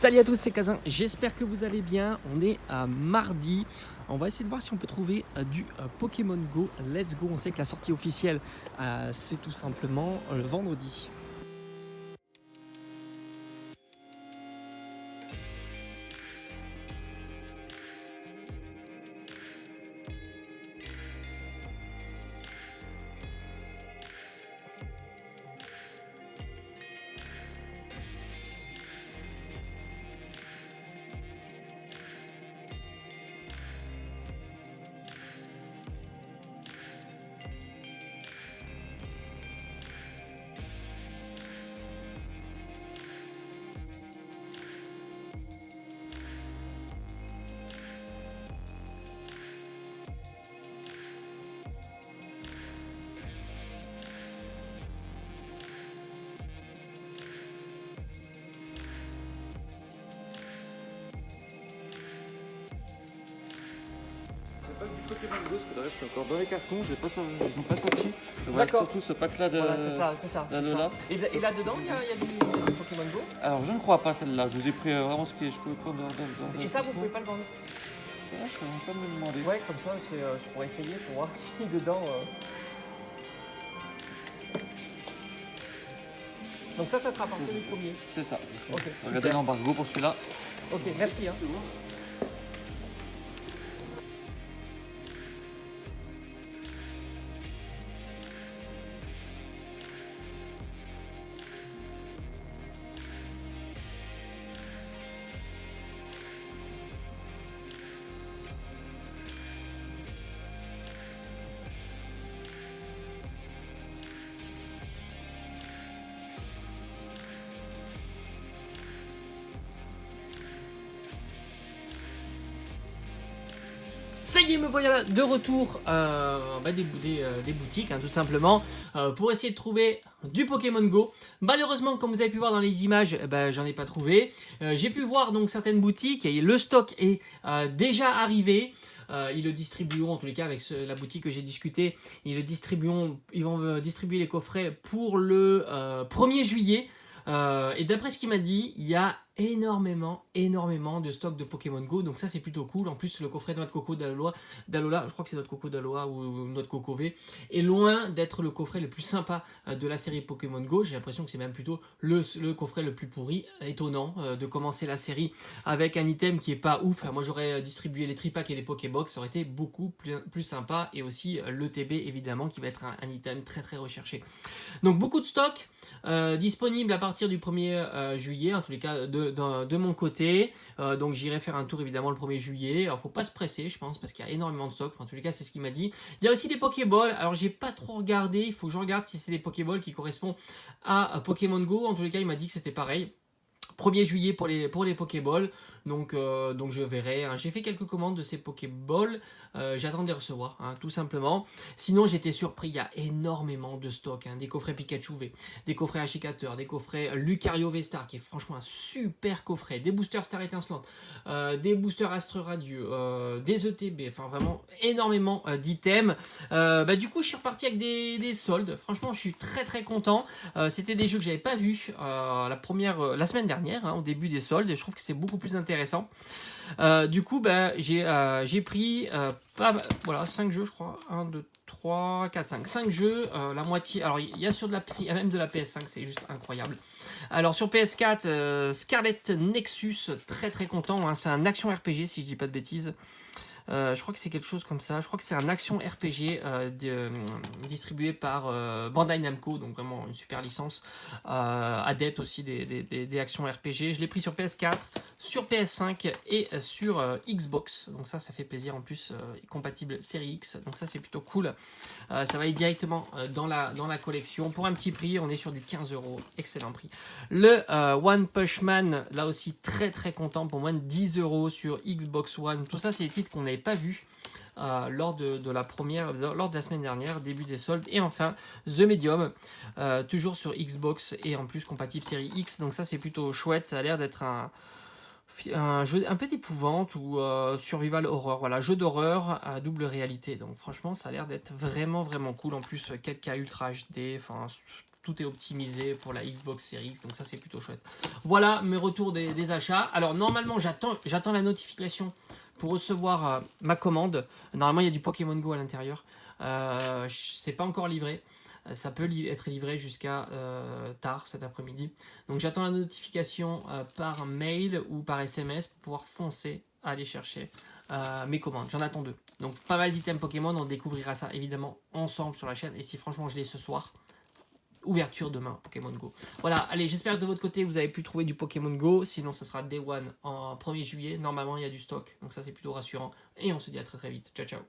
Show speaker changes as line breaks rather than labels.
Salut à tous, c'est Kazin, j'espère que vous allez bien. On est à mardi. On va essayer de voir si on peut trouver du Pokémon Go. Let's go, on sait que la sortie officielle, c'est tout simplement le vendredi.
Pas du Pokémon Go, parce que le reste c'est encore dans les cartons, ils n'ont pas sorti. Il reste
D'accord.
surtout ce pack-là de
Voilà, c'est ça.
d'Alola.
Et là-dedans, il y a du Pokémon Go.
Alors je ne crois pas celle-là, je vous ai pris vraiment ce que je pouvais prendre dans
Et ça, vous pouvez pas le vendre.
Là, je suis en train de me demander.
Ouais, comme ça, je pourrais essayer pour voir si dedans. Donc ça sera à partir du premier.
C'est ça.
Ok,
Regardez
super.
l'embargo pour celui-là.
Ok, merci. Hein. Ça y est, me voilà de retour des boutiques, hein, tout simplement, pour essayer de trouver du Pokémon Go. Malheureusement, comme vous avez pu voir dans les images, j'en ai pas trouvé. J'ai pu voir donc certaines boutiques et le stock est déjà arrivé. Ils le distribueront, en tous les cas avec la boutique que j'ai discuté, ils vont distribuer les coffrets pour le 1er juillet. Et d'après ce qu'il m'a dit, il y a énormément de stock de Pokémon Go, donc ça c'est plutôt cool. En plus, le coffret de noix de coco d'Alola, je crois que c'est noix de coco d'Alola ou noix de coco V, est loin d'être le coffret le plus sympa de la série Pokémon Go. J'ai l'impression que c'est même plutôt le coffret le plus pourri. Étonnant de commencer la série avec un item qui est pas ouf. Moi j'aurais distribué les tripacks et les Pokébox, ça aurait été beaucoup plus sympa, et aussi le TB évidemment qui va être un item très recherché. Donc beaucoup de stock disponible à partir du 1er juillet, en tous les cas de mon côté. Donc j'irai faire un tour évidemment le 1er juillet. Alors faut pas se presser, je pense, parce qu'il y a énormément de stock. Enfin, en tous les cas, c'est ce qu'il m'a dit. Il y a aussi des Pokéballs. Alors j'ai pas trop regardé. Il faut que je regarde si c'est des Pokéballs qui correspondent à Pokémon Go. En tous les cas, il m'a dit que c'était pareil. 1er juillet pour les Pokéballs, donc je verrai. Hein. J'ai fait quelques commandes de ces Pokéballs, j'attends de les recevoir, hein, tout simplement. Sinon, j'étais surpris, il y a énormément de stock, hein. Des coffrets Pikachu V, des coffrets Ashikater, des coffrets Lucario V-Star, qui est franchement un super coffret, des boosters Star Étincelante, des boosters Astre Radieux, des ETB, enfin vraiment énormément d'items. Du coup, je suis reparti avec des soldes. Franchement, je suis très content. C'était des jeux que j'avais pas vus la semaine dernière, hein, au début des soldes, et je trouve que c'est beaucoup plus intéressant. Du coup, j'ai pris 5 jeux, je crois. 1, 2, 3, 4, 5. 5 jeux, la moitié. Alors, il y a même de la PS5, c'est juste incroyable. Alors, sur PS4, Scarlet Nexus, très content. Hein, c'est un action RPG, si je dis pas de bêtises. Je crois que c'est quelque chose comme ça. Je crois que c'est un action RPG distribué par Bandai Namco, donc vraiment une super licence. Adepte aussi des actions RPG. Je l'ai pris sur PS4, sur PS5 et sur Xbox. Donc ça fait plaisir. En plus, compatible série X. Donc ça, c'est plutôt cool. Ça va aller directement dans la collection. Pour un petit prix, on est sur du 15€. Excellent prix. Le One Punch Man, là aussi très content, pour moins de 10€ sur Xbox One. Tout ça, c'est des titres qu'on n'avait pas vus lors de la semaine dernière, début des soldes. Et enfin, The Medium, toujours sur Xbox et en plus compatible série X. Donc ça, c'est plutôt chouette. Ça a l'air d'être un jeu un peu d'épouvante ou survival horror, voilà, jeu d'horreur à double réalité. Donc franchement, ça a l'air d'être vraiment cool. En plus, 4K Ultra HD, enfin tout est optimisé pour la Xbox Series X, donc ça c'est plutôt chouette. Voilà mes retours des achats. Alors normalement j'attends la notification pour recevoir ma commande. Normalement il y a du Pokémon Go à l'intérieur. C'est pas encore livré. Ça peut être livré jusqu'à tard cet après-midi. Donc j'attends la notification par mail ou par SMS pour pouvoir foncer à aller chercher mes commandes. J'en attends 2. Donc pas mal d'items Pokémon, on découvrira ça évidemment ensemble sur la chaîne. Et si franchement je l'ai ce soir, ouverture demain Pokémon Go. Voilà, allez, j'espère que de votre côté vous avez pu trouver du Pokémon Go. Sinon ce sera Day One en 1er juillet. Normalement il y a du stock, donc ça c'est plutôt rassurant. Et on se dit à très très vite. Ciao ciao.